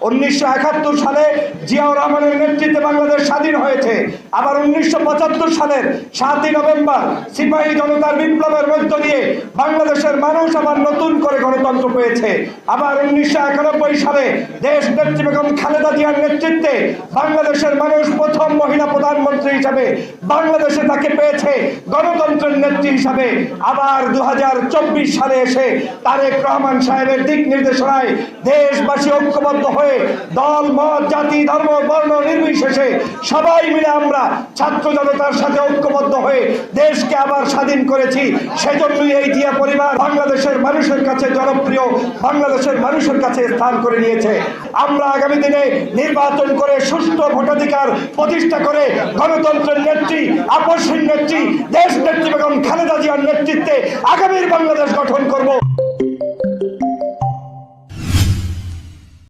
1971 সালে জিয়াউর রহমানের নেতৃত্বে বাংলাদেশ স্বাধীন হয়েছে। আবার 1975 সালের 7ই নভেম্বর সিপাহী জনতার বিপ্লবের মধ্য দিয়ে বাংলাদেশের মানুষ আবার নতুন করে গণতন্ত্র পেয়েছে। আবার 1991 সালে দেশ নেত্রী বেগম খালেদা জিয়ার নেতৃত্বে বাংলাদেশের মানুষ প্রথম মহিলা প্রধানমন্ত্রী হিসাবে বাংলাদেশে তাকে পেয়েছে গণতন্ত্রের নেত্রী হিসাবে। আবার 2024 সালে এসে তারেক রহমান সাহেবের দিক নির্দেশনায় দেশবাসী ঐক্যবদ্ধ হয়ে দল মত জাতি ধর্ম বর্ণ নির্বিশেষে সবাই মিলে আমরা ছাত্র জনতার সাথে ঐক্যবদ্ধ হয়ে দেশকে আবার স্বাধীন করেছি। সেজন্যই এই জিয়া পরিবার বাংলাদেশের মানুষের কাছে জনপ্রিয়, বাংলাদেশের মানুষের কাছে স্থান করে নিয়েছে। আমরা আগামী দিনে নির্বাচন করে সুষ্ঠু ভোটাধিকার প্রতিষ্ঠা করে গণতন্ত্রের নেত্রী, আপসহীন নেত্রী, দেশ নেত্রী বেগম খালেদা জিয়ার নেতৃত্বে আগামীর বাংলাদেশ গঠন করব।